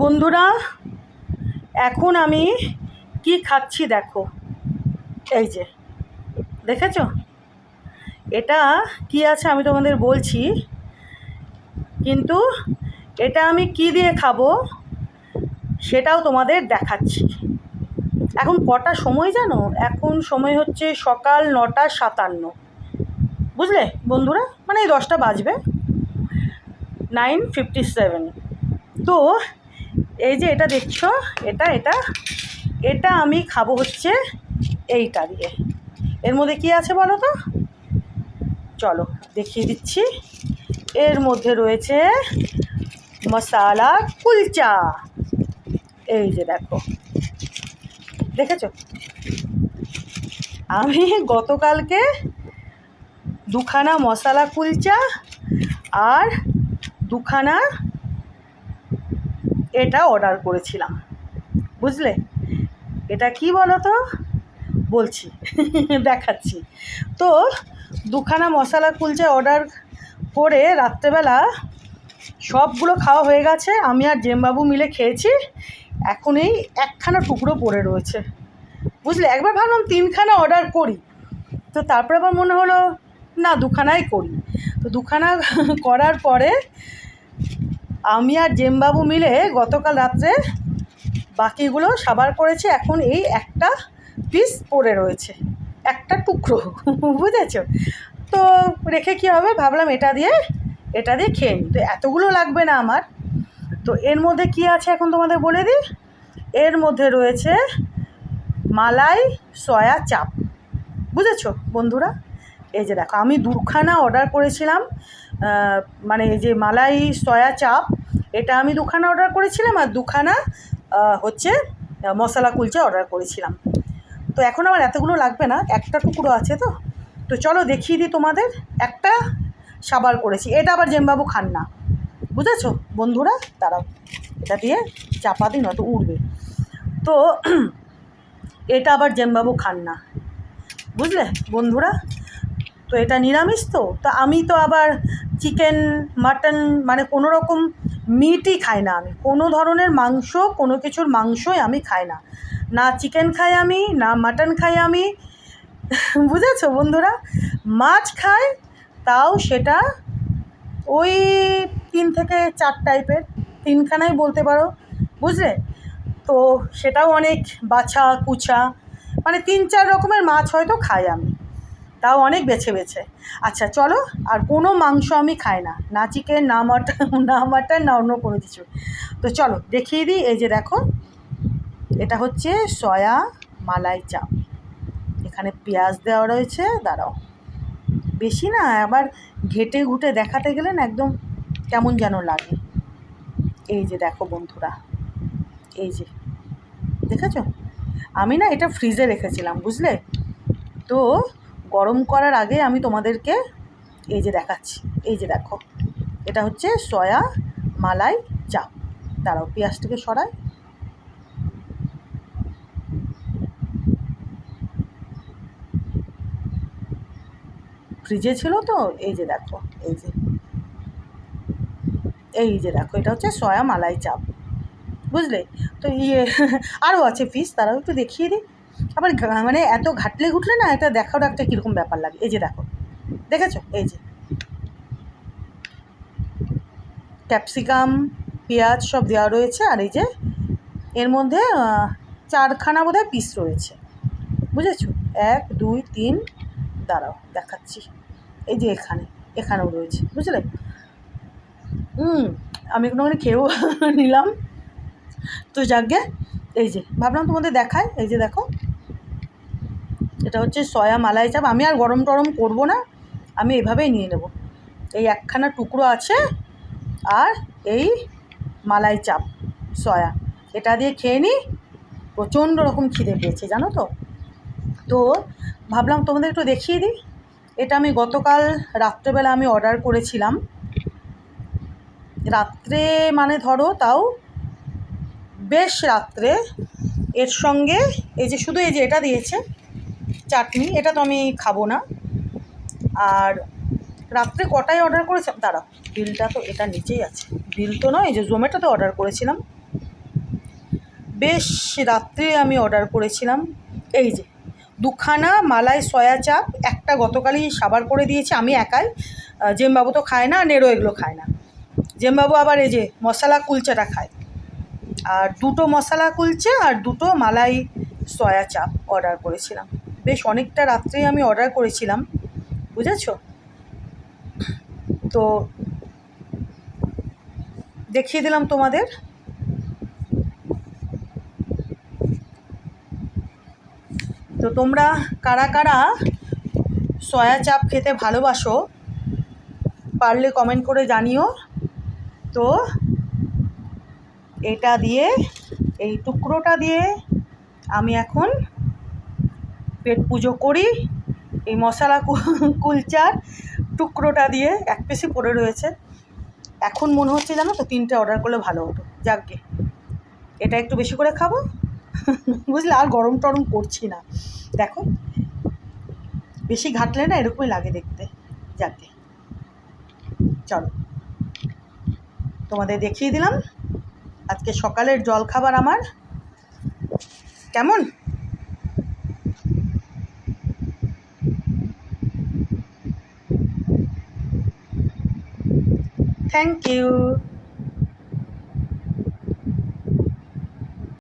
বন্ধুরা, এখন আমি কি খাচ্ছি দেখো। এই যে দেখেছো, এটা কি আছে আমি তোমাদের বলছি, কিন্তু এটা আমি কি দিয়ে খাবো সেটাও তোমাদের দেখাচ্ছি। এখন কটা সময় জানো? এখন সময় হচ্ছে সকাল 9:57, বুঝলে বন্ধুরা, মানে এই 10টা বাজবে, 9:57। তো এই যে এটা দেখছো, এটা এটা এটা আমি খাবো হচ্ছে এইটা দিয়ে। এর মধ্যে কি আছে বলো তো? চলো দেখিয়ে দিচ্ছি। এর মধ্যে রয়েছে মশালা কুলচা। এই যে দেখো, দেখেছো? আমি গতকালকে 2খানা মশালা কুলচা আর 2খানা এটা অর্ডার করেছিলাম, বুঝলে। এটা কি বলো তো, বলছি দেখাচ্ছি। তো 2খানা মশালা কুলচা অর্ডার করে রাত্রেবেলা সবগুলো খাওয়া হয়ে গেছে। আমি আর জেমবাবু মিলে খেয়েছি। এখন এই 1খানা টুকরো পড়ে রয়েছে, বুঝলে। একবার ভাবলাম 3খানা অর্ডার করি, তো তারপরে আবার মনে হলো না 2খানাই করি। তো 2খানা করার পরে আমি আর জেমবাবু মিলে গতকাল রাত্রে বাকিগুলো সাবার করেছি। এখন এই একটা পিস পড়ে রয়েছে, একটা টুকরো, বুঝেছো। তো রেখে কী হবে, ভাবলাম এটা দিয়ে খেয়ে নিই। তো এতগুলো লাগবে না আমার। তো এর মধ্যে কি আছে এখন তোমাদের বলে দিই। এর মধ্যে রয়েছে মালাই সয়া চাপ, বুঝেছো বন্ধুরা। এই যে দেখো, আমি 2খানা অর্ডার করেছিলাম, মানে এই যে মালাই সয়া চাপ, এটা আমি 2খানা অর্ডার করেছিলাম, আর 2খানা হচ্ছে মশলা কুলচা অর্ডার করেছিলাম। তো এখন আমার এতগুলো লাগবে না, একটা টুকরো আছে। তো তো চলো দেখিয়ে দিই তোমাদের। একটা সাবার করেছি, এটা আবার জেমবাবু খান না, বুঝেছো বন্ধুরা। তারাও এটা দিয়ে চাপা দিই, নয়তো উঠবে। তো এটা আবার জেমবাবু খান না, বুঝলে বন্ধুরা। তো এটা নিরামিষ। তো আমি তো আবার চিকেন, মাটন, মানে কোনো রকম মিটই খাই না। আমি কোনো ধরনের মাংস, কোনো কিছুর মাংসই আমি খাই না। না চিকেন খাই আমি, না মাটন খাই আমি, বুঝেছো বন্ধুরা। মাছ খাই, তাও সেটা ওই 3 থেকে 4 টাইপের, 3খানাই বলতে পারো, বুঝলে। তো সেটাও অনেক বাছা কুচা, মানে 3-4 রকমের মাছ হয়তো খাই আমি, তাও অনেক বেছে বেছে। আচ্ছা চলো, আর কোনো মাংস আমি খাই না, না চিকেন, না মাটন, না অন্য কোনো কিছু। তো চলো দেখিয়ে দিই। এই যে দেখো, এটা হচ্ছে সয়া মালাই চাপ। এখানে পেঁয়াজ দেওয়া রয়েছে, দাঁড়াও, বেশি না, আবার ঘেটে ঘুটে দেখাতে গেলে না একদম কেমন যেন লাগে। এই যে দেখো বন্ধুরা, এই যে দেখেছো, আমি না এটা ফ্রিজে রেখেছিলাম, বুঝলে। তো গরম করার আগে আমি তোমাদেরকে এই যে দেখাচ্ছি। এই যে দেখো, এটা হচ্ছে সয়া মালাই চাপ। দাঁড়াও পেঁয়াজটাকে সরাই। ফ্রিজে ছিল তো, এই যে দেখো, এই যে দেখো, এটা হচ্ছে সয়া মালাই চাপ, বুঝলে। তো আরও আছে পিস, তারাও একটু দেখিয়ে দিই। আবার মানে এত ঘাটলে ঘুটলে না এটা দেখারও একটা কীরকম ব্যাপার লাগে। এই যে দেখো, দেখেছো, এই যে ক্যাপসিকাম, পেঁয়াজ সব দেওয়া রয়েছে। আর এই যে এর মধ্যে 4খানা বোধহয় পিস রয়েছে, বুঝেছো। 1 2 3, দাঁড়াও দেখাচ্ছি। এই যে এখানেও রয়েছে, বুঝলে। আমি একটুখানি খেয়েও নিলাম। তো যাকগে, এই যে ভাবলাম তোমাদের দেখায়। এই যে দেখো, এটা হচ্ছে সয়া মালাই চাপ। আমি আর গরম টরম করবো না, আমি এভাবেই নিয়ে নেব। এই 1খানা টুকরো আছে, আর এই মালাই চাপ সয়া, এটা দিয়ে খেয়ে নিই। প্রচণ্ড রকম খিদে পেয়েছে জানো তো। তো ভাবলাম তোমাদের একটু দেখিয়ে দিই। এটা আমি গতকাল রাত্রেবেলা আমি অর্ডার করেছিলাম। রাত্রে মানে ধরো তাও বেশ রাত্রে। এর সঙ্গে এই যে শুধু এই যে এটা দিয়েছে চাটনি, এটা তো আমি খাবো না। আর রাত্রে কটায় অর্ডার করেছিলাম, দাঁড়াও বিলটা তো এটা নিচেই আছে, বিল তো নয়, এই যে জোম্যাটোতে অর্ডার করেছিলাম, বেশ রাত্রে আমি অর্ডার করেছিলাম। এই যে দুখানা মালাই সয়া চাপ, একটা গতকালই সাবার করে দিয়েছি আমি একাই, জেমবাবু তো খায় না, নেরো এগুলো খায় না। জেমবাবু আবার এই যে মশলা কুলচাটা খায়। আর দুটো মশলা কুলচে আর দুটো মালাই সয়া চাপ অর্ডার করেছিলাম। বেশ অনেকটা রাত্রেই আমি অর্ডার করেছিলাম, বুঝেছো? তো দেখিয়ে দিলাম তোমাদের। তো তোমরা কারা কারা সয়া চাপ খেতে ভালোবাসো পারলে কমেন্ট করে জানিও। তো এটা দিয়ে, এই টুকরোটা দিয়ে আমি এখন পেট পুজো করি। এই মশলা কুলচার টুকরোটা দিয়ে, এক পিসই পড়ে রয়েছে। এখন মনে হচ্ছে জানো তো 3টে অর্ডার করলে ভালো হতো। যাকগে, এটা একটু বেশি করে খাবো, বুঝলে? আর গরম টরম করছি না, দেখো বেশি ঘাটলে না এরকমই লাগে দেখতে। যাকে চলো তোমাদের দেখিয়ে দিলাম আজকে সকালের জলখাবার আমার কেমন। Thank you.